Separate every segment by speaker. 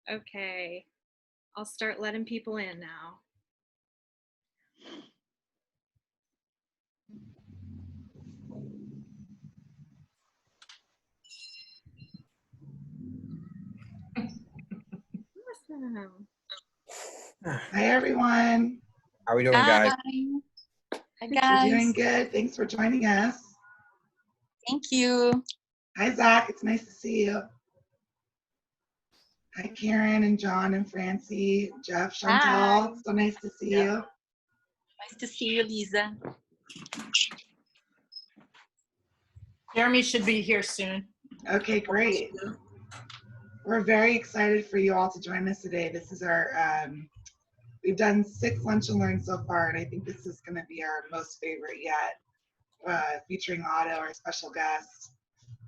Speaker 1: Okay, I'll start letting people in now. Awesome.
Speaker 2: Hi, everyone.
Speaker 3: How are we doing,
Speaker 4: Hi.
Speaker 3: guys?
Speaker 4: Hi,
Speaker 2: We're
Speaker 4: guys.
Speaker 2: doing good. Thanks for joining us.
Speaker 4: Thank you.
Speaker 2: Hi, Zach. It's nice to see you. Hi, Karen and John and Francie, Jeff, Chantal.
Speaker 4: Hi.
Speaker 2: So nice to see
Speaker 4: Yeah.
Speaker 2: you.
Speaker 4: Nice to see you, Lisa.
Speaker 5: Jeremy should be here soon.
Speaker 2: Okay, great. We're very excited for you all to join us today. This is our, we've done 6 lunch and learn so far, and I think this is going to be our most favorite yet, featuring Otto, our special guest.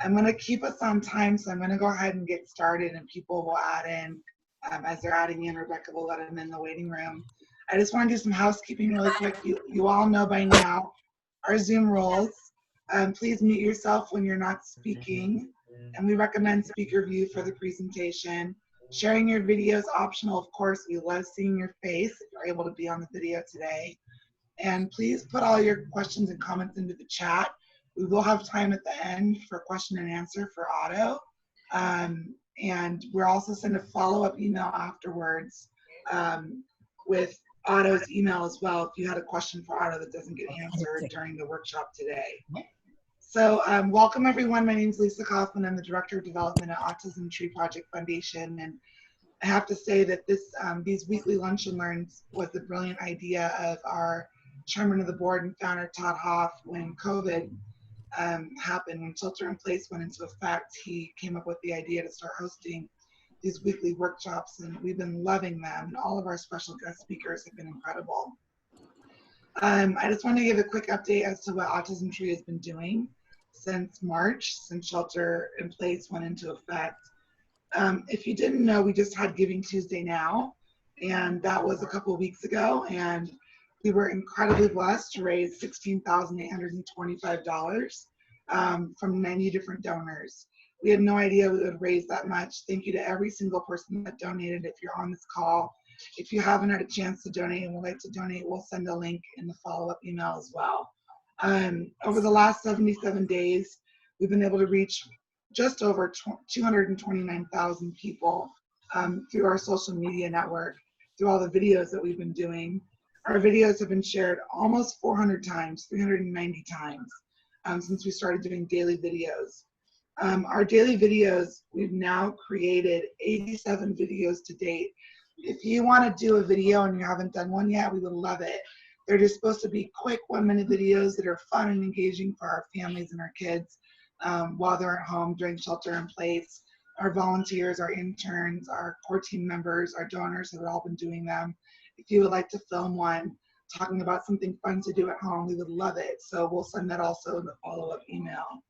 Speaker 2: I'm going to keep us on time, so I'm going to go ahead and get started, and people will add in. As they're adding in, Rebecca will let them in the waiting room. I just want to do some housekeeping really quick. You all know by now our Zoom rules. Please mute yourself when you're not speaking, and we recommend speaker view for the presentation. Sharing your video is optional, of course. We love seeing your face if you're able to be on the video today. And please put all your questions and comments into the chat. We will have time at the end for question and answer for Otto. And we're also sending a follow-up email afterwards with Otto's email as well if you had a question for Otto that doesn't get answered during the workshop today. So welcome everyone. My name is Lisa Kaufman. I'm the Director of Development at Autism Tree Project Foundation. And I have to say that these weekly lunch and learns was the brilliant idea of our chairman of the board and founder, Todd Hoff. When COVID happened, when shelter in place went into effect, he came up with the idea to start hosting these weekly workshops, and we've been loving them. All of our special guest speakers have been incredible. I just want to give a quick update as to what Autism Tree has been doing since March, since shelter in place went into effect. If you didn't know, we just had Giving Tuesday now, and that was a couple of weeks ago, and we were incredibly blessed to raise $16,825 from 90 different donors. We had no idea we would raise that much. Thank you to every single person that donated. If you're on this call, if you haven't had a chance to donate and would like to donate, we'll send a link in the follow-up email as well. Over the last 77 days, we've been able to reach just over 229,000 people through our social media network, through all the videos that we've been doing. Our videos have been shared almost 400 times, 390 times since we started doing daily videos. Our daily videos, we've now created 87 videos to date. If you want to do a video and you haven't done one yet, we would love it. They're just supposed to be quick 1-minute videos that are fun and engaging for our families and our kids while they're at home during shelter in place. Our volunteers, our interns, our core team members, our donors have all been doing them. If you would like to film one talking about something fun to do at home, we would love it. So we'll send that also in the follow-up email.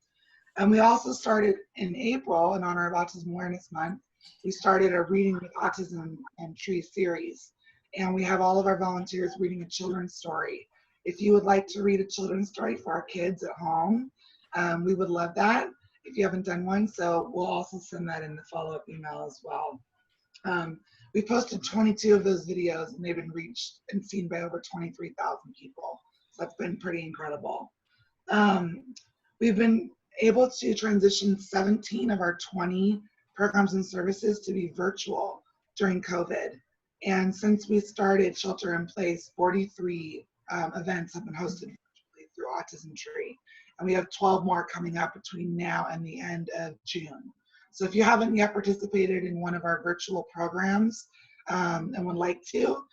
Speaker 2: And we also started in April, in honor of Autism Awareness Month, we started a Reading with Autism and Tree series. And we have all of our volunteers reading a children's story. If you would like to read a children's story for our kids at home, we would love that if you haven't done one. So we'll also send that in the follow-up email as well. We posted 22 of those videos, and they've been reached and seen by over 23,000 people. So that's been pretty incredible. We've been able to transition 17 of our 20 programs and services to be virtual during COVID. And since we started shelter in place, 43 events have been hosted virtually through Autism Tree. And we have 12 more coming up between now and the end of June. So if you haven't yet participated in one of our virtual programs and would like to,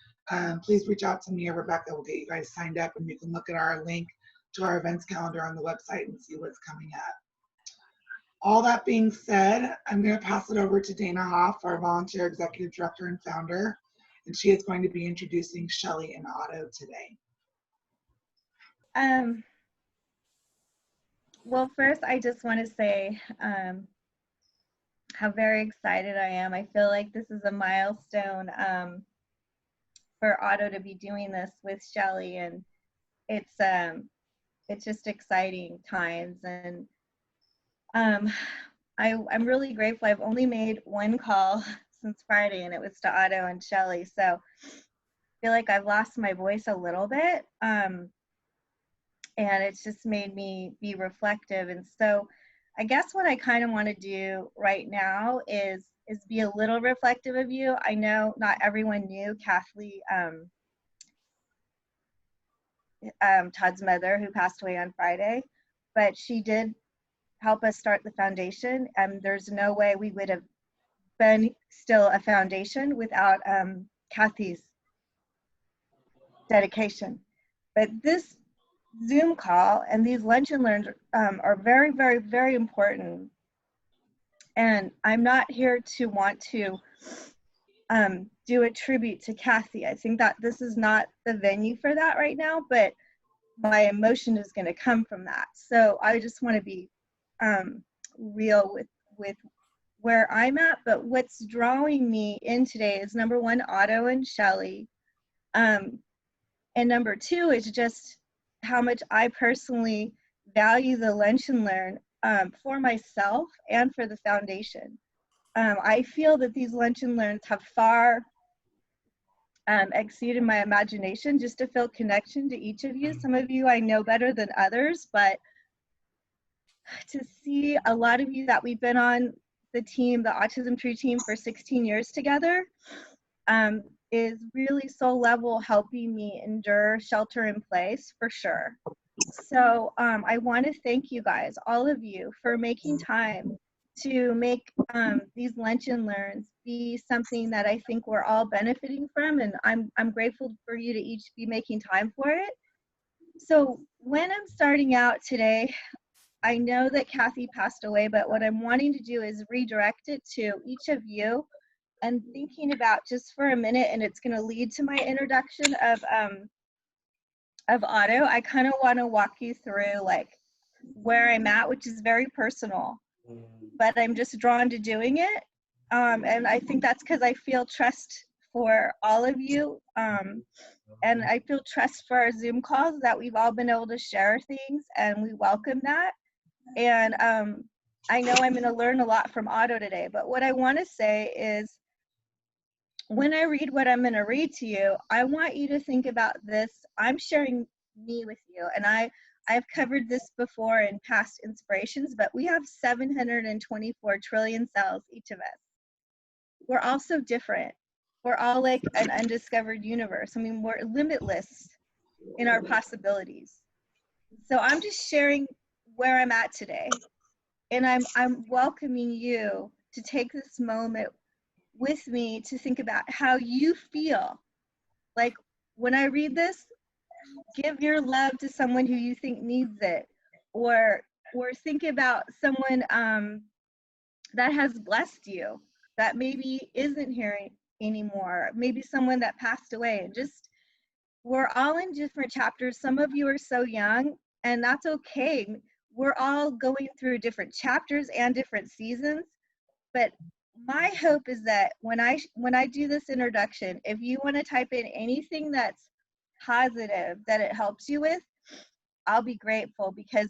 Speaker 2: please reach out to me or Rebecca. We'll get you guys signed up, and you can look at our link to our events calendar on the website and see what's coming up. All that being said, I'm going to pass it over to Dana Hoff, our volunteer executive director and founder, and she is going to be introducing Shelly and Otto today.
Speaker 6: Well, first, I just want to say how very excited I am. I feel like this is a milestone for Otto to be doing this with Shelly, and it's just exciting times. And I'm really grateful. I've only made one call since Friday, and it was to Otto and Shelly. So I feel like I've lost my voice a little bit. And it's just made me be reflective. And so I guess what I kind of want to do right now is be a little reflective of you. I know not everyone knew Kathleen, Todd's mother, who passed away on Friday, but she did help us start the foundation. There's no way we would have been still a foundation without Kathy's dedication. But this Zoom call and these lunch and learns are very, very, very important. And I'm not here to want to do a tribute to Kathy. I think that this is not the venue for that right now, but my emotion is going to come from that. So I just want to be real with where I'm at. But what's drawing me in today is, number one, Otto and Shelly. And number two is just how much I personally value the lunch and learn for myself and for the foundation. I feel that these lunch and learns have far exceeded my imagination, just to feel connection to each of you. Some of you I know better than others, but to see a lot of you that we've been on the team, the Autism Tree team, for 16 years together, is really soul level helping me endure shelter in place, for sure. So I want to thank you guys, all of you, for making time to make these lunch and learns be something that I think we're all benefiting from, and I'm grateful for you to each be making time for it. So when I'm starting out today, I know that Kathy passed away, but what I'm wanting to do is redirect it to each of you, and thinking about just for a minute, and it's going to lead to my introduction of Otto. I kind of want to walk you through like where I'm at, which is very personal, but I'm just drawn to doing it. And I think that's because I feel trust for all of you. And I feel trust for our Zoom calls, that we've all been able to share things, and we welcome that. And I know I'm going to learn a lot from Otto today, but what I want to say is, when I read what I'm going to read to you, I want you to think about this. I'm sharing me with you, and I've covered this before in past inspirations, but we have 724 trillion cells, each of us. We're all so different. We're all like an undiscovered universe. I mean, we're limitless in our possibilities. So I'm just sharing where I'm at today, and I'm welcoming you to take this moment with me to think about how you feel. Like, when I read this, give your love to someone who you think needs it, or think about someone that has blessed you, that maybe isn't here anymore, maybe someone that passed away. And just, we're all in different chapters. Some of you are so young, and that's okay. We're all going through different chapters and different seasons. But my hope is that when I do this introduction, if you want to type in anything that's positive that it helps you with, I'll be grateful, because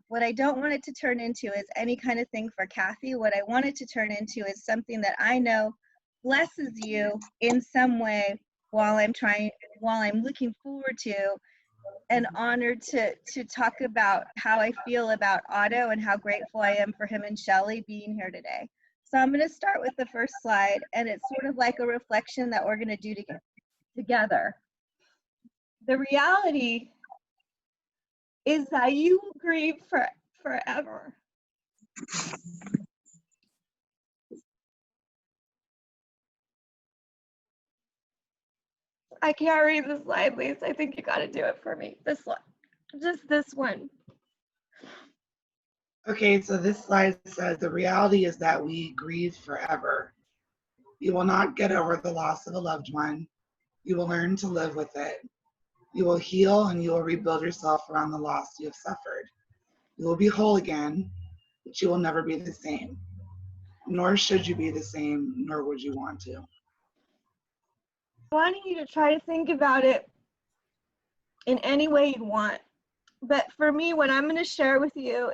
Speaker 6: what I don't want it to turn into is any kind of thing for Kathy. What I want it to turn into is something that I know blesses you in some way, while I'm looking forward to and honored to talk about how I feel about Otto and how grateful I am for him and Shelly being here today. So I'm going to start with the first slide, and it's sort of like a reflection that we're going to do together. The reality is that you will grieve forever. I can't read the slide, Lisa. I think you got to do it for me. This one, just this one.
Speaker 2: Okay, so this slide says the reality is that we grieve forever. You will not get over the loss of a loved one. You will learn to live with it. You will heal, and you will rebuild yourself around the loss you have suffered. You will be whole again, but you will never be the same. Nor should you be the same, nor would you want to.
Speaker 6: I want you to try to think about it in any way you want. But for me, what I'm going to share with you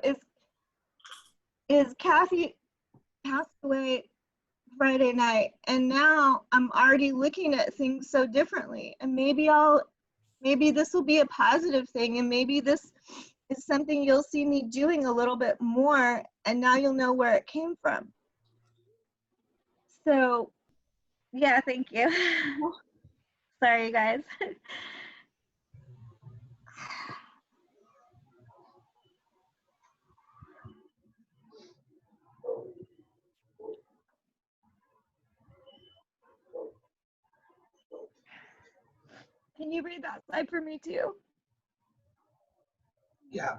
Speaker 6: is Kathy passed away Friday night, and now I'm already looking at things so differently. And maybe this will be a positive thing, and maybe this is something you'll see me doing a little bit more, and now you'll know where it came from. So, yeah, thank you. Sorry, you guys. Can you read that slide for me too?
Speaker 2: Yeah.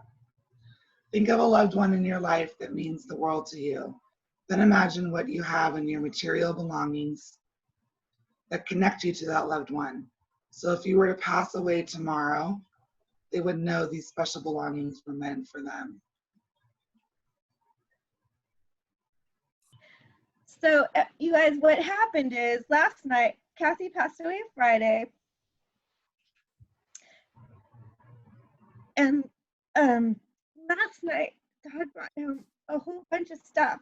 Speaker 2: Think of a loved one in your life that means the world to you. Then imagine what you have in your material belongings that connect you to that loved one. So if you were to pass away tomorrow, they would know these special belongings were meant for them.
Speaker 6: So you guys, what happened is last night, Kathy passed away Friday. And last night, God brought down a whole bunch of stuff.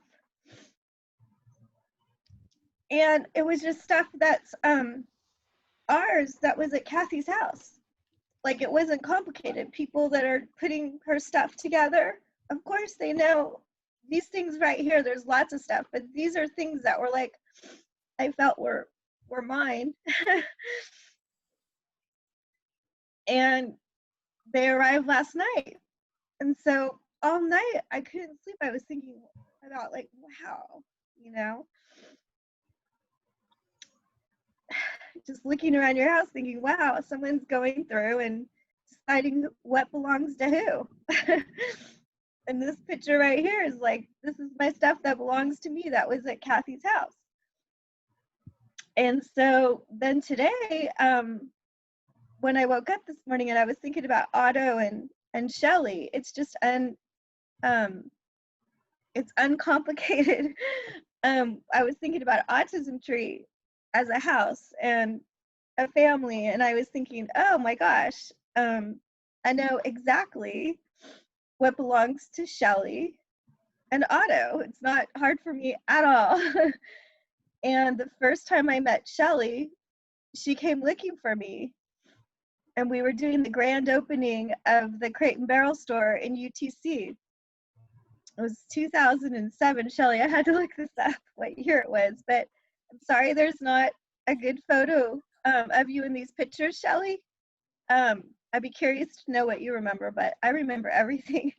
Speaker 6: And it was just stuff that's ours that was at Kathy's house. Like, it wasn't complicated. People that are putting her stuff together, of course they know these things right here. There's lots of stuff, but these are things that were like, I felt were mine. And they arrived last night. And so all night I couldn't sleep. I was thinking about, like, wow, you know, just looking around your house thinking, wow, someone's going through and deciding what belongs to who. And this picture right here is like, this is my stuff that belongs to me that was at Kathy's house. And so then today, when I woke up this morning and I was thinking about Otto and Shelly, it's just it's uncomplicated. I was thinking about Autism Tree as a house and a family, and I was thinking, oh my gosh, I know exactly what belongs to Shelly and Otto. It's not hard for me at all. And the first time I met Shelly, she came looking for me, and we were doing the grand opening of the Crate and Barrel store in UTC. It was 2007, Shelly. I had to look this up, what year it was, but I'm sorry there's not a good photo of you in these pictures, Shelly. I'd be curious to know what you remember, but I remember everything.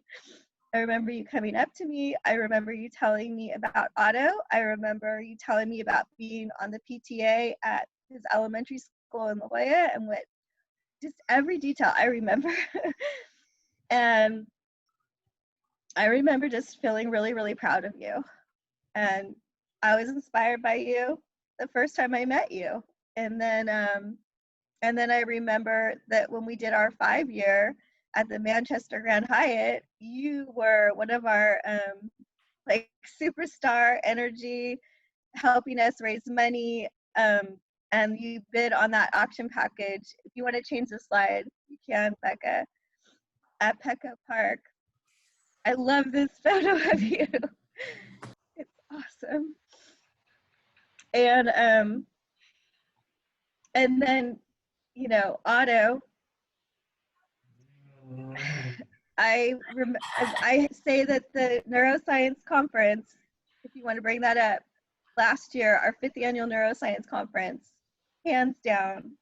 Speaker 6: I remember you coming up to me. I remember you telling me about Otto. I remember you telling me about being on the PTA at his elementary school in La Jolla, and what, just every detail I remember. And I remember just feeling really, really proud of you. And I was inspired by you the first time I met you. And then I remember that when we did our 5-year at the Manchester Grand Hyatt, you were one of our like superstar energy, helping us raise money. And you bid on that auction package. If you want to change the slide, you can, Becca, at Petco Park. I love this photo of you. It's awesome. And then, you know, Otto, I say that the neuroscience conference, if you want to bring that up, last year, our 5th annual neuroscience conference, hands down,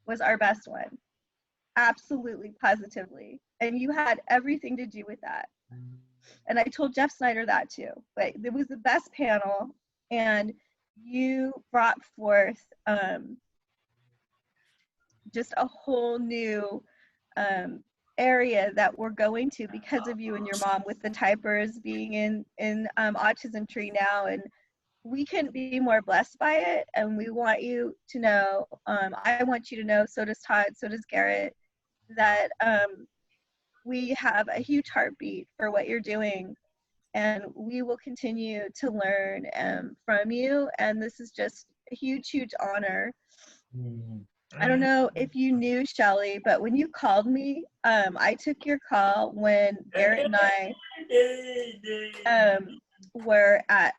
Speaker 6: was our best one. Absolutely, positively. And you had everything to do with that. And I told Jeff Snyder that too. But it was the best panel, and you brought forth just a whole new area that we're going to because of you and your mom, with the typers being in Autism Tree now. And we couldn't be more blessed by it. And we want you to know, I want you to know, so does Todd, so does Garrett, that we have a huge heartbeat for what you're doing, and we will continue to learn from you. And this is just a huge, huge honor. I don't know if you knew, Shelly, but when you called me, I took your call when Garrett and I were at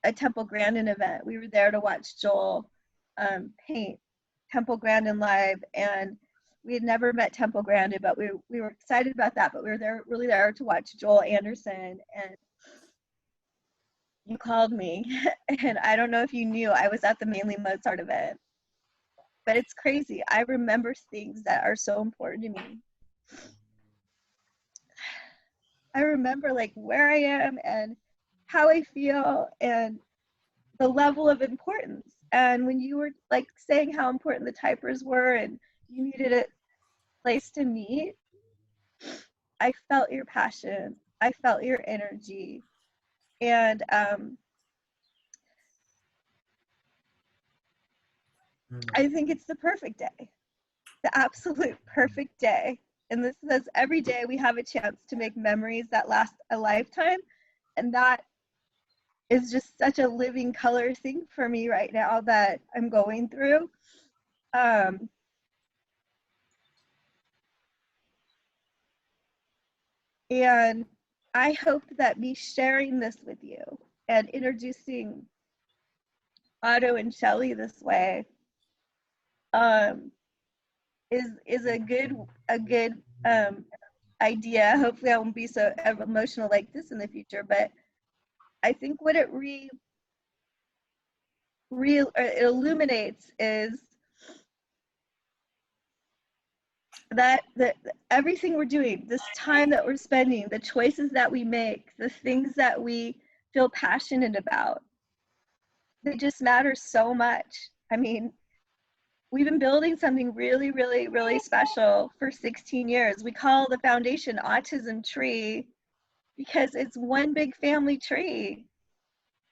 Speaker 6: a Temple Grandin event. We were there to watch Joel paint Temple Grandin live, and we had never met Temple Grandin, but we were excited about that. But we were there, really there to watch Joel Anderson, and you called me, and I don't know if you knew I was at the Mainly Mozart event, but it's crazy. I remember things that are so important to me. I remember like where I am and how I feel and the level of importance. And when you were like saying how important the typers were and you needed a place to meet, I felt your passion. I felt your energy. And I think it's the perfect day, the absolute perfect day. And this says every day we have a chance to make memories that last a lifetime. And that is just such a living color thing for me right now that I'm going through. And I hope that me sharing this with you and introducing Otto and Shelley this way is a good idea. Hopefully I won't be so emotional like this in the future, but I think what it it illuminates is that everything we're doing, this time that we're spending, the choices that we make, the things that we feel passionate about, they just matter so much. I mean, we've been building something really, really, really special for 16 years. We call the foundation Autism Tree because it's one big family tree.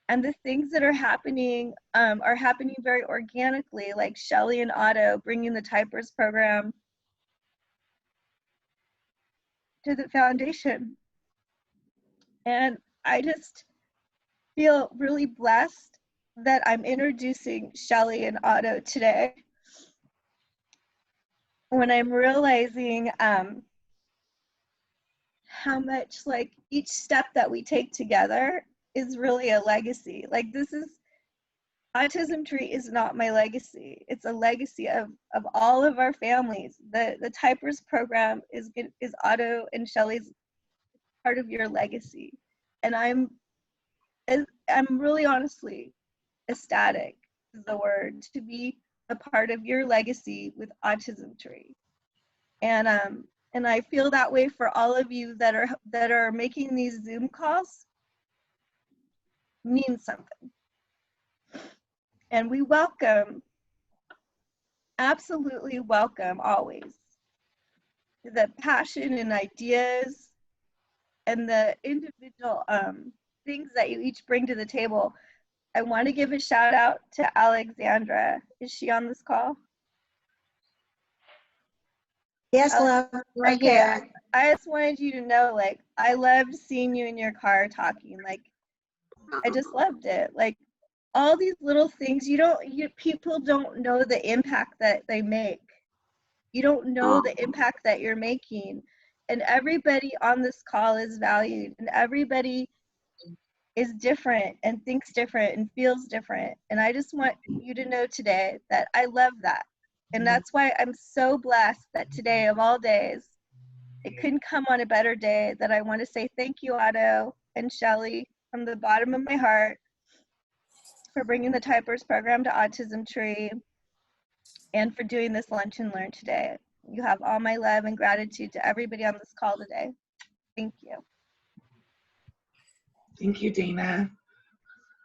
Speaker 6: And the things that are happening very organically, like Shelley and Otto bringing the Typers program to the foundation. And I just feel really blessed that I'm introducing Shelley and Otto today when I'm realizing how much like each step that we take together is really a legacy. Like this is, Autism Tree is not my legacy. It's a legacy of all of our families. The Typers program is Otto and Shelley's part of your legacy. And I'm really honestly ecstatic is the word, to be a part of your legacy with Autism Tree. And I feel that way for all of you that are making these Zoom calls. Means something. And we welcome, absolutely welcome always, the passion and ideas and the individual things that you each bring to the table. I want to give a shout out to Alexandra. Is she on this call?
Speaker 3: Yes, love, right here.
Speaker 6: I just wanted you to know, like, I loved seeing you in your car talking. Like, I just loved it. Like, all these little things, people don't know the impact that they make. You don't know the impact that you're making. And everybody on this call is valued, and everybody is different and thinks different and feels different. And I just want you to know today that I love that. And that's why I'm so blessed that today of all days, it couldn't come on a better day, that I want to say thank you, Otto and Shelley, from the bottom of my heart, for bringing the Typers program to Autism Tree and for doing this Lunch and Learn today. You have all my love and gratitude to everybody on this call today. Thank you.
Speaker 2: Thank you, Dana.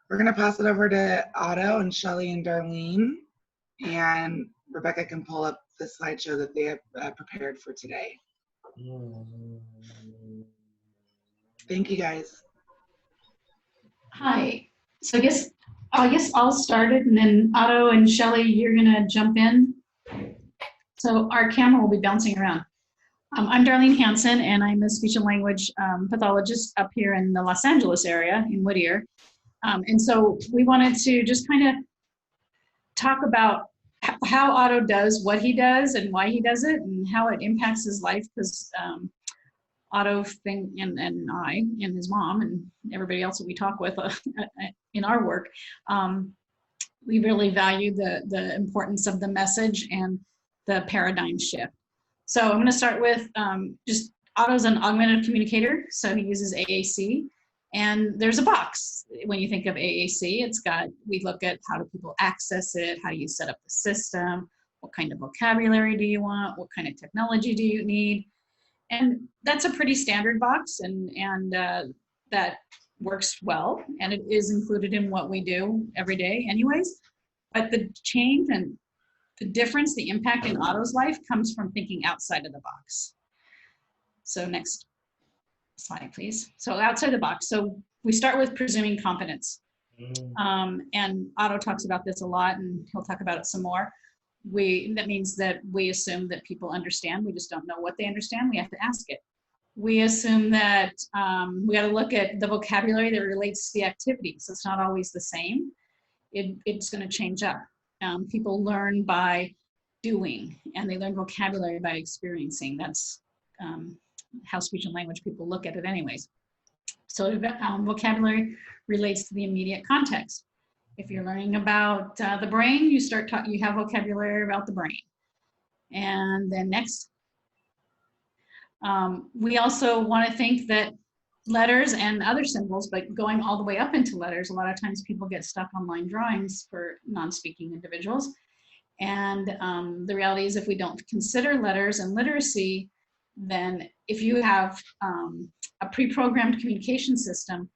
Speaker 2: We're going to pass it over to Otto and Shelley and Darlene, and Rebecca can pull up the slideshow that they have prepared for today. Thank you, guys.
Speaker 7: Hi. So I guess I'll start it, and then Otto and Shelley, you're gonna jump in. So our camera will be bouncing around. I'm Darlene Hansen, and I'm a speech and language pathologist up here in the Los Angeles area in Whittier. And so we wanted to just kind of talk about how Otto does what he does and why he does it and how it impacts his life, because Otto and I and his mom and everybody else that we talk with in our work, we really value the importance of the message and the paradigm shift. So I'm going to start with just Otto's an augmented communicator, so he uses AAC. And there's a box. When you think of AAC, we look at how do people access it, how do you set up the system, what kind of vocabulary do you want, what kind of technology do you need? And that's a pretty standard box, and that works well, and it is included in what we do every day anyways. But the change and the difference, the impact in Otto's life comes from thinking outside of the box. So next slide, please. So outside the box. So we start with presuming competence. And Otto talks about this a lot, and he'll talk about it some more. That means that we assume that people understand. We just don't know what they understand. We have to ask it. We assume that we got to look at the vocabulary that relates to the activity. So it's not always the same. It's going to change up. People learn by doing, and they learn vocabulary by experiencing. That's how speech and language people look at it anyways. So vocabulary relates to the immediate context. If you're learning about the brain, you have vocabulary about the brain. And then next, we also want to think that letters and other symbols, but going all the way up into letters, a lot of times people get stuck on line drawings for non-speaking individuals. And the reality is, if we don't consider letters and literacy, then if you have a pre-programmed communication system,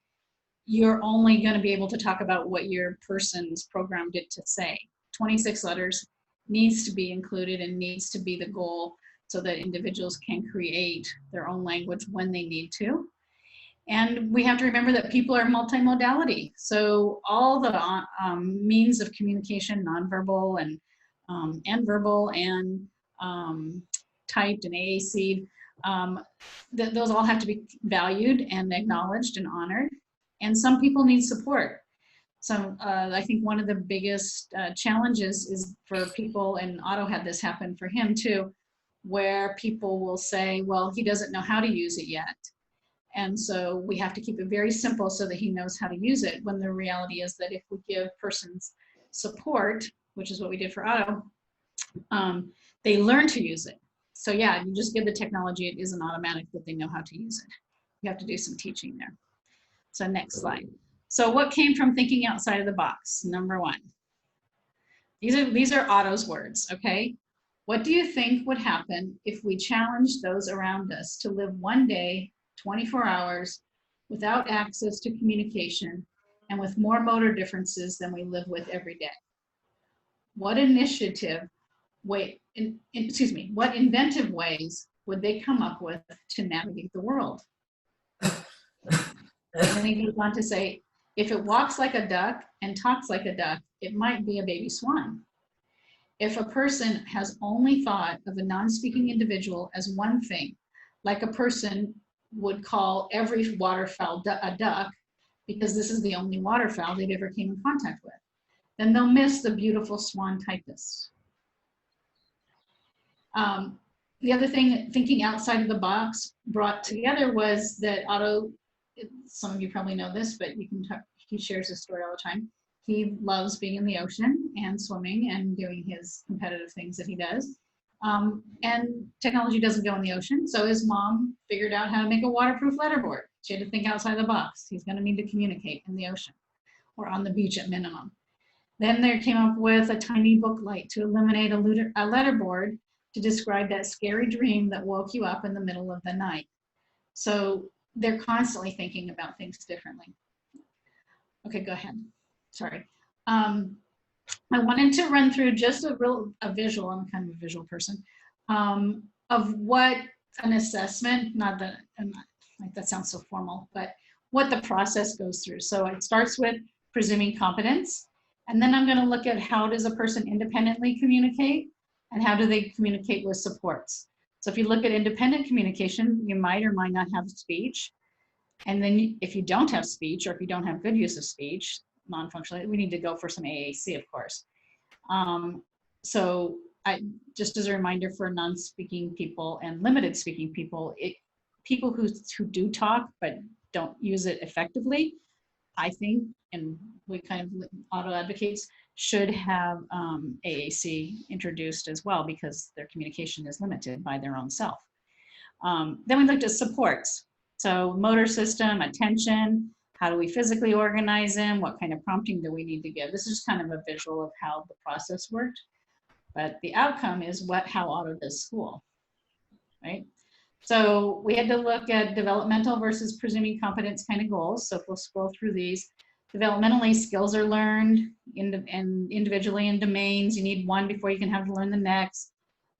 Speaker 7: you're only going to be able to talk about what your person's programmed it to say. 26 letters needs to be included and needs to be the goal so that individuals can create their own language when they need to. And we have to remember that people are multimodality. So all the means of communication, nonverbal and verbal and typed and AAC, those all have to be valued and acknowledged and honored. And some people need support. So I think one of the biggest challenges is for people, and Otto had this happen for him too, where people will say, well, he doesn't know how to use it yet. And so we have to keep it very simple so that he knows how to use it, when the reality is that if we give persons support, which is what we did for Otto, they learn to use it. So yeah, you just give the technology, it isn't automatic that they know how to use it. You have to do some teaching there. So next slide. So what came from thinking outside of the box? Number one. These are Otto's words, okay? What do you think would happen if we challenged those around us to live one day, 24 hours, without access to communication and with more motor differences than we live with every day? What what inventive ways would they come up with to navigate the world? And then he goes on to say, if it walks like a duck and talks like a duck, it might be a baby swan. If a person has only thought of a non-speaking individual as one thing, like a person would call every waterfowl a duck, because this is the only waterfowl they've ever came in contact with, then they'll miss the beautiful swan typists. The other thing, thinking outside of the box, brought together was that Otto, some of you probably know this, but you can talk, he shares his story all the time. He loves being in the ocean and swimming and doing his competitive things that he does. And technology doesn't go in the ocean, so his mom figured out how to make a waterproof letterboard. She had to think outside the box. He's going to need to communicate in the ocean or on the beach at minimum. Then they came up with a tiny book light to illuminate a letterboard to describe that scary dream that woke you up in the middle of the night. So they're constantly thinking about things differently. Okay, go ahead. Sorry. I wanted to run through just a visual, I'm kind of a visual person, of what an assessment, not that, like that sounds so formal, but what the process goes through. So it starts with presuming competence, and then I'm going to look at how does a person independently communicate and how do they communicate with supports. So if you look at independent communication, you might or might not have speech. And then if you don't have speech, or if you don't have good use of speech, non-functional, we need to go for some AAC, of course. So just as a reminder for non-speaking people and limited speaking people, people who do talk but don't use it effectively, I think, and we kind of, Otto advocates, should have AAC introduced as well, because their communication is limited by their own self. Then we looked at supports. So motor system, attention, how do we physically organize them? What kind of prompting do we need to give? This is kind of a visual of how the process worked. But the outcome is how Otto does school, right? So we had to look at developmental versus presuming competence kind of goals. So if we'll scroll through these, developmentally, skills are learned and individually in domains. You need one before you can have to learn the next.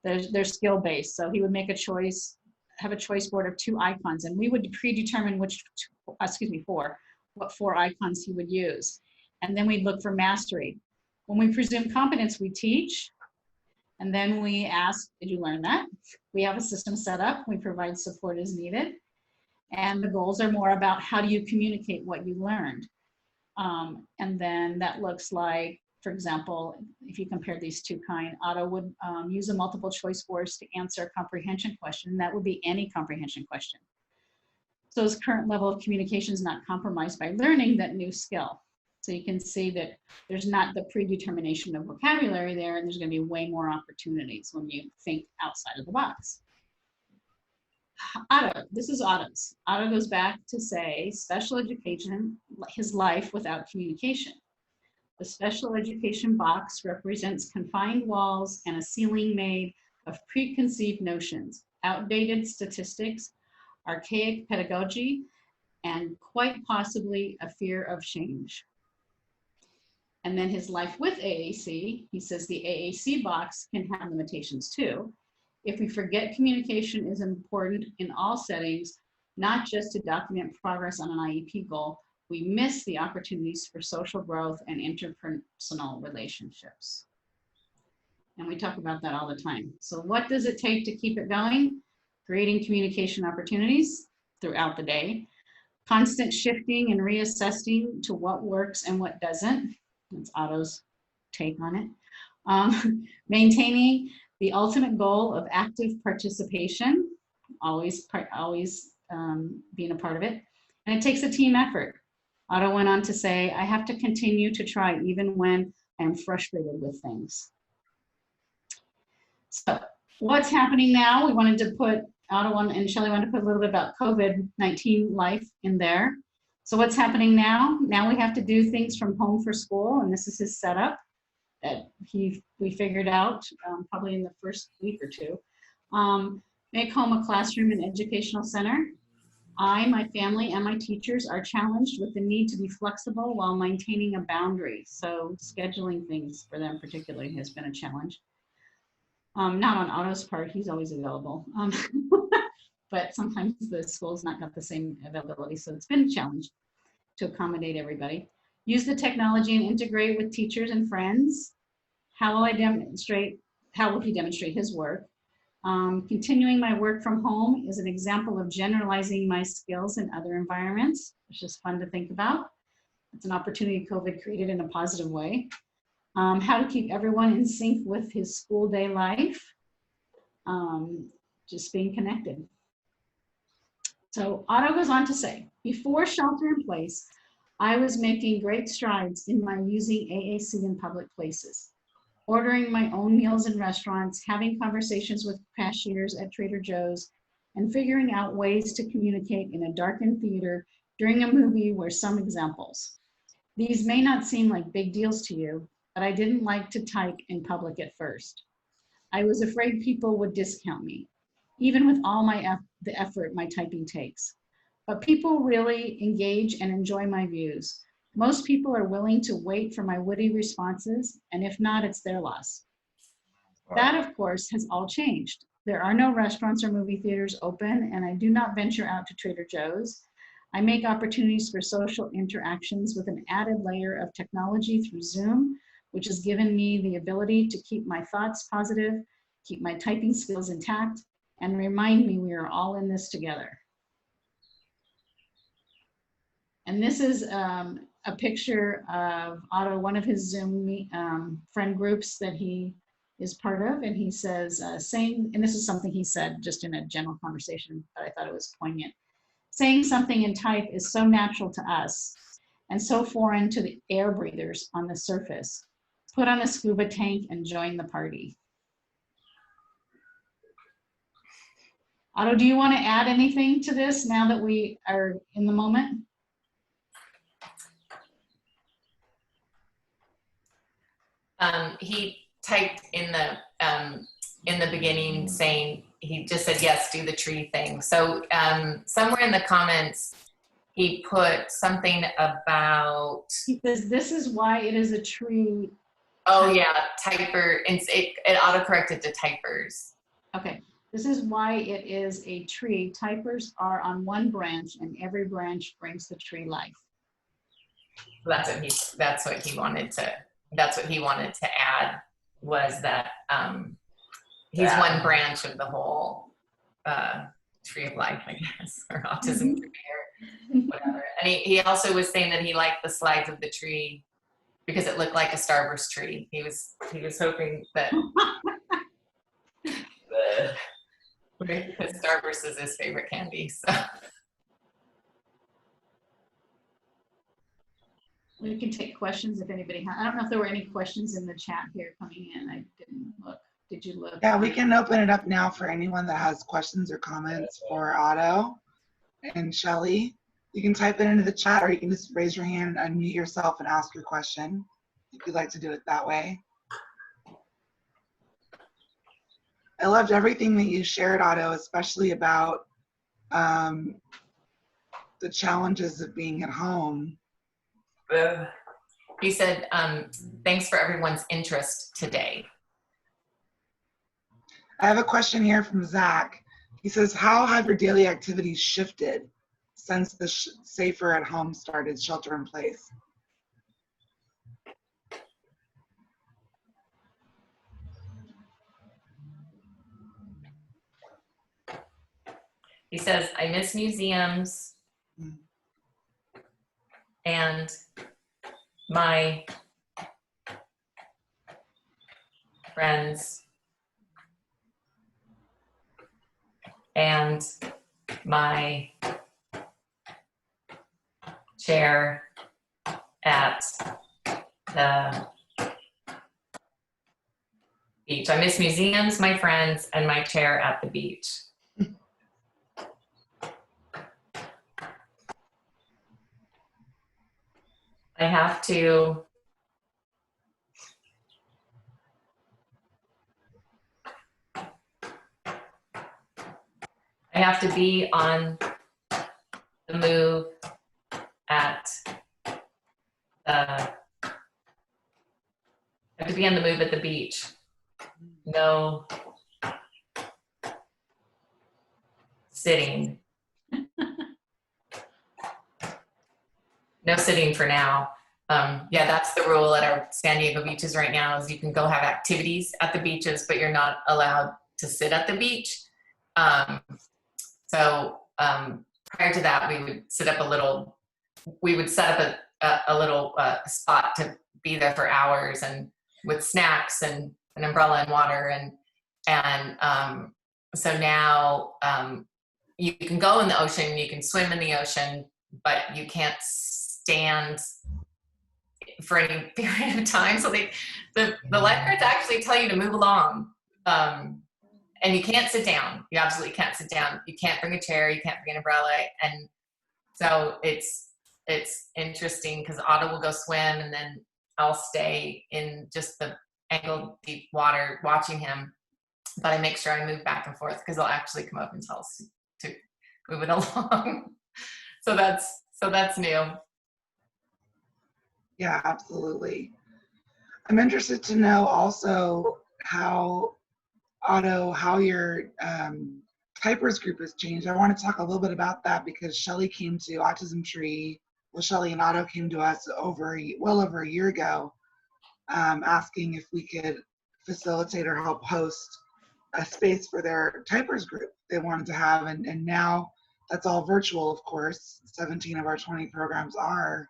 Speaker 7: They're skill-based. So he would make a choice, have a choice board of 2 icons, and we would predetermine what 4 icons he would use. And then we'd look for mastery. When we presume competence, we teach. And then we ask, did you learn that? We have a system set up. We provide support as needed. And the goals are more about how do you communicate what you learned. And then that looks like, for example, if you compare these 2 Otto would use a multiple choice board to answer a comprehension question. That would be any comprehension question. So his current level of communication is not compromised by learning that new skill. So you can see that there's not the predetermination of vocabulary there, and there's going to be way more opportunities when you think outside of the box. Otto, this is Otto's. Otto goes back to say special education, his life without communication. The special education box represents confined walls and a ceiling made of preconceived notions, outdated statistics, archaic pedagogy, and quite possibly a fear of change. And then his life with AAC, he says the AAC box can have limitations too. If we forget communication is important in all settings, not just to document progress on an IEP goal, we miss the opportunities for social growth and interpersonal relationships. And we talk about that all the time. So what does it take to keep it going? Creating communication opportunities throughout the day, constant shifting and reassessing to what works and what doesn't. That's Otto's take on it. Maintaining the ultimate goal of active participation, always being a part of it. And it takes a team effort. Otto went on to say, I have to continue to try even when I'm frustrated with things. So what's happening now? We wanted to put, Otto and Shelley wanted to put a little bit about COVID-19 life in there. So what's happening now? Now we have to do things from home for school, and this is his setup that we figured out probably in the first week or 2. Make home a classroom and educational center. I, my family, and my teachers are challenged with the need to be flexible while maintaining a boundary. So scheduling things for them particularly has been a challenge. Not on Otto's part, he's always available. But sometimes the school's not got the same availability, so it's been a challenge to accommodate everybody. Use the technology and integrate with teachers and friends. How will he demonstrate his work? Continuing my work from home is an example of generalizing my skills in other environments, which is fun to think about. It's an opportunity COVID created in a positive way. How to keep everyone in sync with his school day life. Just being connected. So Otto goes on to say, before shelter in place, I was making great strides in my using AAC in public places, ordering my own meals in restaurants, having conversations with cashiers at Trader Joe's, and figuring out ways to communicate in a darkened theater during a movie were some examples. These may not seem like big deals to you, but I didn't like to type in public at first. I was afraid people would discount me, even with all the effort my typing takes. But people really engage and enjoy my views. Most people are willing to wait for my witty responses, and if not, it's their loss. That, of course, has all changed. There are no restaurants or movie theaters open, and I do not venture out to Trader Joe's. I make opportunities for social interactions with an added layer of technology through Zoom, which has given me the ability to keep my thoughts positive, keep my typing skills intact, and remind me we are all in this together. And this is a picture of Otto, one of his Zoom friend groups that he is part of, and he says, and this is something he said just in a general conversation, but I thought it was poignant. Saying something in type is so natural to us. and so foreign to the air breathers on the surface. Put on a scuba tank and join the party. Otto, do you want to add anything to this now that we are in the moment?
Speaker 8: He typed in the beginning saying, he just said, yes, do the tree thing. So somewhere in the comments, he put something about.
Speaker 7: He says, this is why it is a tree.
Speaker 8: Oh yeah, typer, it auto-corrected to typers.
Speaker 7: Okay, this is why it is a tree. Typers are on one branch and every branch brings the tree life.
Speaker 8: That's what he wanted to add, was that he's one branch of the whole tree of life, I guess, or autism tree or whatever. And he also was saying that he liked the slides of the tree because it looked like a Starburst tree. He was hoping that because Starburst is his favorite candy. So
Speaker 7: we can take questions if anybody has. I don't know if there were any questions in the chat here coming in. I didn't look. Did you look?
Speaker 2: Yeah, we can open it up now for anyone that has questions or comments for Otto and Shelly. You can type it into the chat, or you can just raise your hand, unmute yourself, and ask your question if you'd like to do it that way. I loved everything that you shared, Otto, especially about the challenges of being at home.
Speaker 8: he said, thanks for everyone's interest today.
Speaker 2: I have a question here from Zach. He says, how have your daily activities shifted since the safer at home started, shelter in place?
Speaker 8: He says, I miss museums and my friends and my chair at the beach. I miss museums, my friends, and my chair at the beach. I have to be on the move at the beach. No sitting. No sitting for now. Yeah, that's the rule at our San Diego beaches right now, is you can go have activities at the beaches, but you're not allowed to sit at the beach. So prior to that, we would set up a little spot to be there for hours, and with snacks and an umbrella and water. And so now you can go in the ocean, you can swim in the ocean, but you can't stand for any period of time. So the lifeguards actually tell you to move along. And you can't sit down. You absolutely can't sit down. You can't bring a chair. You can't bring an umbrella. And so it's interesting because Otto will go swim, and then I'll stay in just the ankle deep water watching him. But I make sure I move back and forth because they'll actually come up and tell us to move it along. So that's new.
Speaker 2: Yeah, absolutely. I'm interested to know also how your typers group has changed. I want to talk a little bit about that because Shelly came to Autism Tree. Well, Shelly and Otto came to us well over a year ago, asking if we could facilitate or help host a space for their typers group they wanted to have, and now that's all virtual, of course. 17 of our 20 programs are.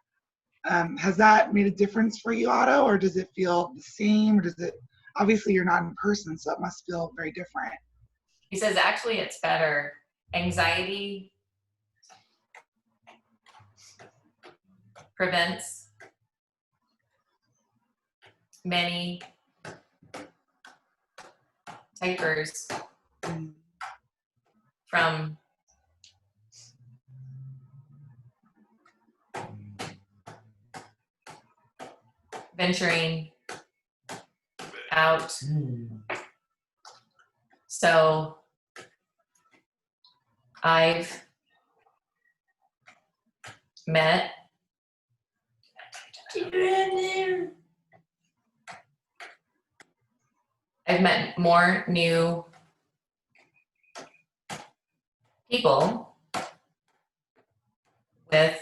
Speaker 2: Has that made a difference for you, Otto, or does it feel the same, or does it? Obviously, you're not in person, so it must feel very different.
Speaker 8: He says, actually, it's better. Anxiety prevents many typers from venturing out. So I've met more new people with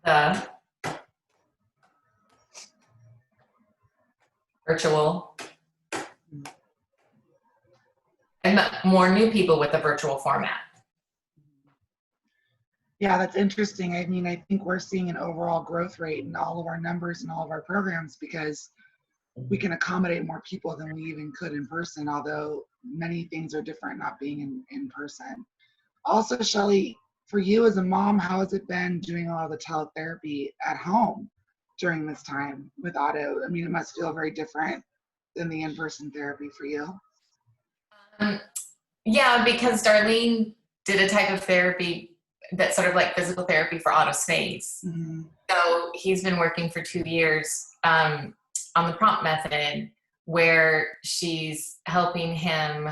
Speaker 8: the virtual. I've met more new people with the virtual format.
Speaker 2: Yeah, that's interesting. I mean, I think we're seeing an overall growth rate in all of our numbers and all of our programs because we can accommodate more people than we even could in person, although many things are different not being in person. Also, Shelley, for you as a mom, how has it been doing all the teletherapy at home during this time with Otto? I mean, it must feel very different than the in-person therapy for you.
Speaker 8: Yeah, because Darlene did a type of therapy that's sort of like physical therapy for Otto's face.
Speaker 2: Mm-hmm.
Speaker 8: So he's been working for 2 years on the prompt method, where she's helping him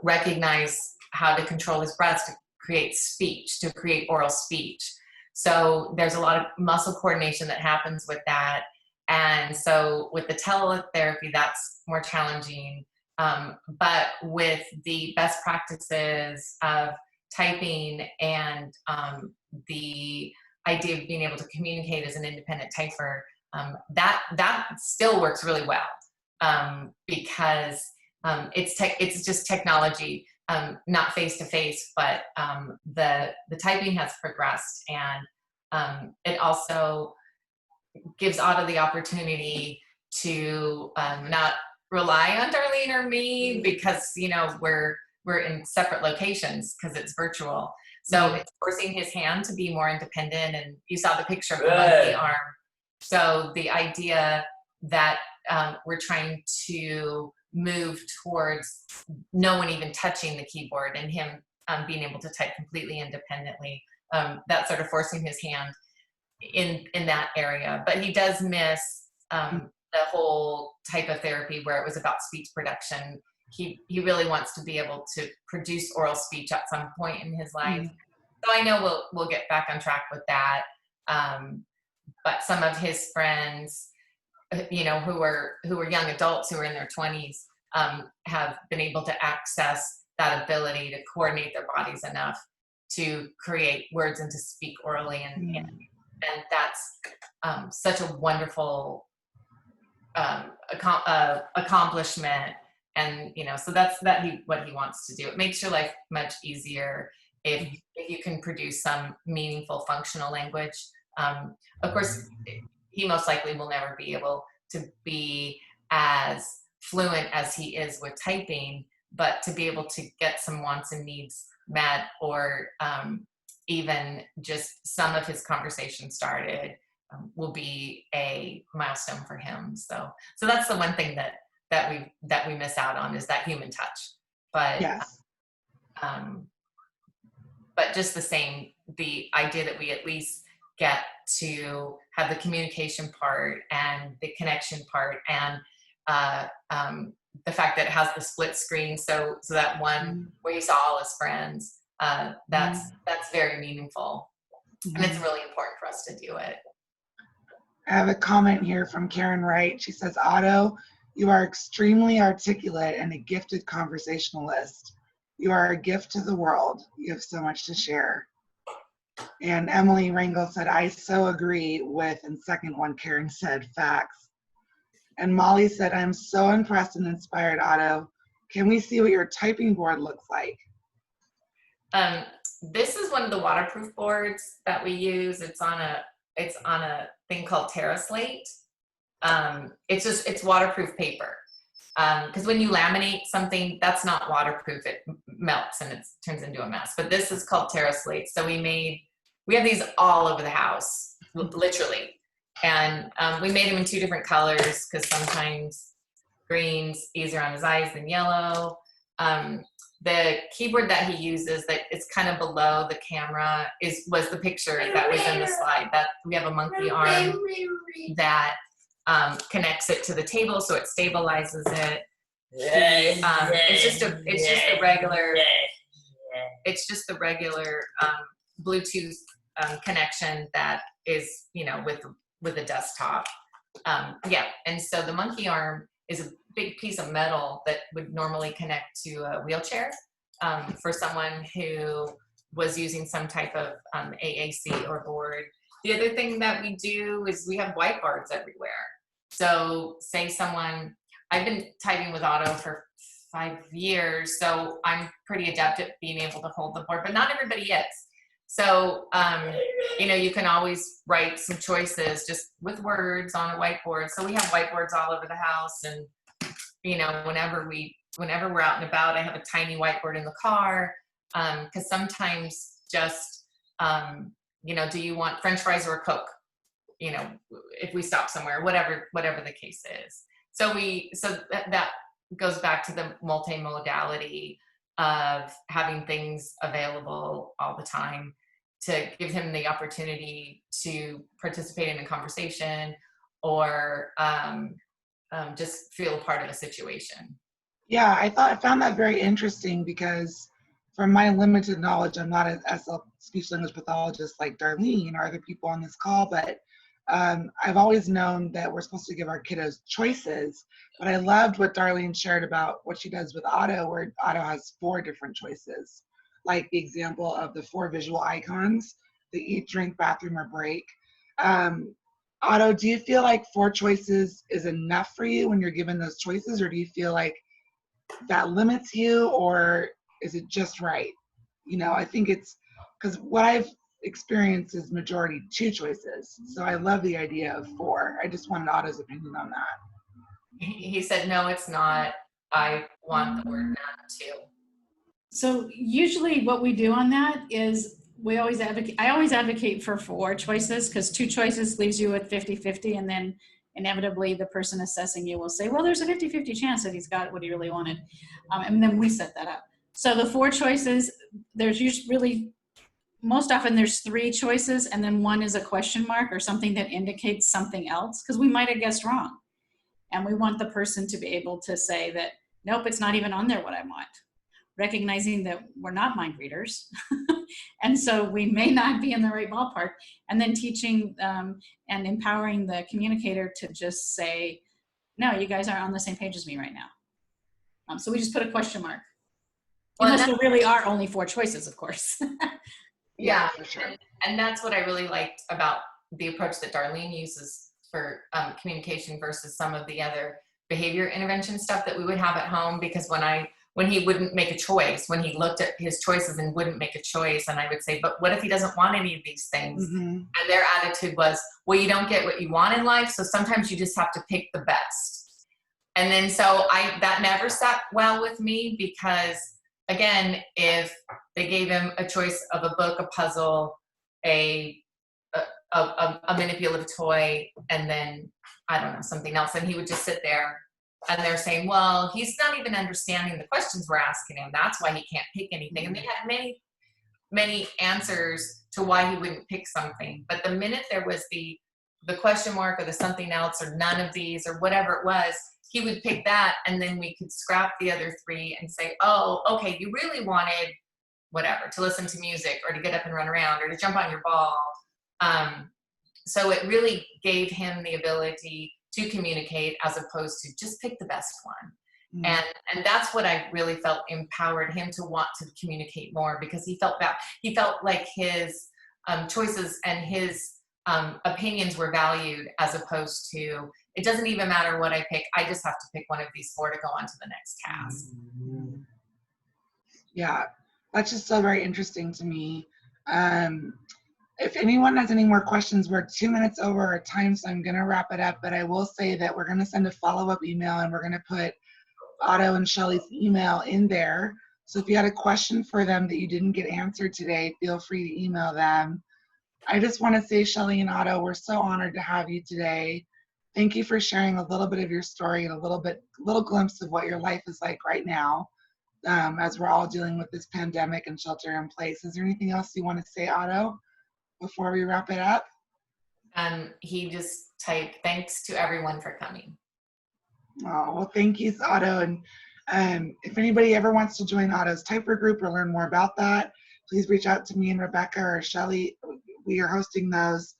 Speaker 8: recognize how to control his breath to create speech, to create oral speech. So there's a lot of muscle coordination that happens with that. And so with the teletherapy, that's more challenging. But with the best practices of typing and the idea of being able to communicate as an independent typer, that still works really well because it's just technology, not face to face, but the typing has progressed, and it also gives Otto the opportunity to not rely on Darlene or me because we're in separate locations because it's virtual. So it's forcing his hand to be more independent, and you saw the picture of the monkey arm. So the idea that we're trying to move towards no one even touching the keyboard and him being able to type completely independently, that's sort of forcing his hand in that area. But he does miss the whole type of therapy where it was about speech production. He really wants to be able to produce oral speech at some point in his life. So I know we'll get back on track with that. But some of his friends, who are young adults who are in their 20s, have been able to access that ability to coordinate their bodies enough to create words and to speak orally, and that's such a wonderful accomplishment. And so that's what he wants to do. It makes your life much easier if you can produce some meaningful functional language. Of course, he most likely will never be able to be as fluent as he is with typing, but to be able to get some wants and needs met, or even just some of his conversation started, will be a milestone for him. So that's the one thing that we miss out on, is that human touch. But
Speaker 2: yes.
Speaker 8: But just the same, the idea that we at least get to have the communication part and the connection part, and the fact that it has the split screen, so that one where you saw all his friends, that's very meaningful, and it's really important for us to do it.
Speaker 2: I have a comment here from Karen Wright. She says, Otto, you are extremely articulate and a gifted conversationalist. You are a gift to the world. You have so much to share. And Emily Rangel said, I so agree with, and second one, Karen said, facts. And Molly said, I'm so impressed and inspired, Otto. Can we see what your typing board looks like?
Speaker 8: This is one of the waterproof boards that we use. It's on a thing called TerraSlate. It's waterproof paper. Because when you laminate something, that's not waterproof. It melts and it turns into a mess. But this is called TerraSlate. So we have these all over the house. literally. And we made him in 2 different colors because sometimes green's easier on his eyes than yellow. The keyboard that he uses that it's kind of below the camera was the picture that was in the slide. That we have a monkey arm that connects it to the table, so it stabilizes it. It's just the regular Bluetooth connection that is, you know, with a desktop. Yeah, and so the monkey arm is a big piece of metal that would normally connect to a wheelchair for someone who was using some type of AAC or board. The other thing that we do is we have whiteboards everywhere. So say I've been typing with Otto for 5 years, so I'm pretty adept at being able to hold the board, but not everybody is. So, you know, you can always write some choices just with words on a whiteboard. So we have whiteboards all over the house, and, you know, whenever we're out and about, I have a tiny whiteboard in the car, because sometimes just, you know, do you want French fries or a Coke? You know, if we stop somewhere, whatever the case is. So that goes back to the multimodality of having things available all the time to give him the opportunity to participate in a conversation or just feel a part of a situation.
Speaker 2: Yeah, I found that very interesting because from my limited knowledge, I'm not as a speech language pathologist like Darlene or other people on this call, but I've always known that we're supposed to give our kiddos choices. But I loved what Darlene shared about what she does with Otto, where Otto has 4 different choices, like the example of the 4 visual icons, the eat, drink, bathroom, or break. Otto, do you feel like 4 choices is enough for you when you're given those choices, or do you feel like that limits you, or is it just right? You know, I think it's because what I've experienced is majority 2 choices. So I love the idea of 4. I just wanted Otto's opinion on that.
Speaker 8: He said, no, it's not. I want the word none too.
Speaker 7: So usually what we do on that is I always advocate for 4 choices, because 2 choices leaves you with 50-50, and then inevitably the person assessing you will say, well, there's a 50-50 chance that he's got what he really wanted. And then we set that up. So the 4 choices, there's usually most often there's 3 choices, and then 1 is a question mark or something that indicates something else, because we might have guessed wrong. And we want the person to be able to say that, nope, it's not even on there what I want. Recognizing that we're not mind readers. And so we may not be in the right ballpark. And then teaching and empowering the communicator to just say, no, you guys aren't on the same page as me right now. So we just put a question mark.
Speaker 8: Well,
Speaker 7: unless there really are only 4 choices, of course.
Speaker 8: Yeah,
Speaker 2: for sure.
Speaker 8: And that's what I really liked about the approach that Darlene uses for communication versus some of the other behavior intervention stuff that we would have at home. Because when he wouldn't make a choice, when he looked at his choices and wouldn't make a choice, and I would say, but what if he doesn't want any of these things?
Speaker 2: Mm-hmm.
Speaker 8: And their attitude was, well, you don't get what you want in life, so sometimes you just have to pick the best. And then so that never sat well with me, because again, if they gave him a choice of a book, a puzzle, a manipulative toy, and then, I don't know, something else, and he would just sit there, and they're saying, well, he's not even understanding the questions we're asking him. That's why he can't pick anything. And they had many, many answers to why he wouldn't pick something. But the minute there was the question mark or the something else or none of these or whatever it was, he would pick that, and then we could scrap the other 3 and say, oh, okay, you really wanted whatever, to listen to music or to get up and run around or to jump on your ball. So it really gave him the ability to communicate as opposed to just pick the best one. Mm-hmm. And that's what I really felt empowered him to want to communicate more, because he felt like his choices and his opinions were valued, as opposed to, it doesn't even matter what I pick, I just have to pick one of these 4 to go on to the next task.
Speaker 2: Yeah, that's just so very interesting to me. If anyone has any more questions, we're 2 minutes over our time, so I'm going to wrap it up. But I will say that we're going to send a follow-up email, and we're going to put Otto and Shelly's email in there. So if you had a question for them that you didn't get answered today, feel free to email them. I just want to say, Shelley and Otto, we're so honored to have you today. Thank you for sharing a little bit of your story and a little glimpse of what your life is like right now, as we're all dealing with this pandemic and shelter in place. Is there anything else you want to say, Otto, before we wrap it up?
Speaker 8: He just typed, thanks to everyone for coming.
Speaker 2: Oh, well, thank you, Otto. And if anybody ever wants to join Otto's Typer group or learn more about that, please reach out to me and Rebecca or Shelley. We are hosting those,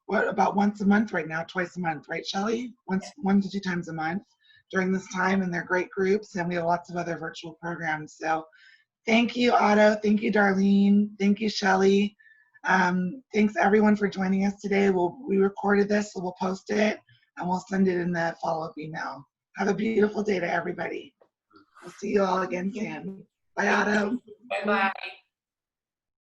Speaker 2: about once a month right now, twice a month, right, Shelley? One to two times a month during this time, and they're great groups, and we have lots of other virtual programs. So thank you, Otto. Thank you, Darlene. Thank you, Shelley. Thanks everyone for joining us today. We recorded this, so we'll post it, and we'll send it in the follow-up email. Have a beautiful day to everybody. We'll see you all again soon. Bye, Otto.
Speaker 8: Bye-bye.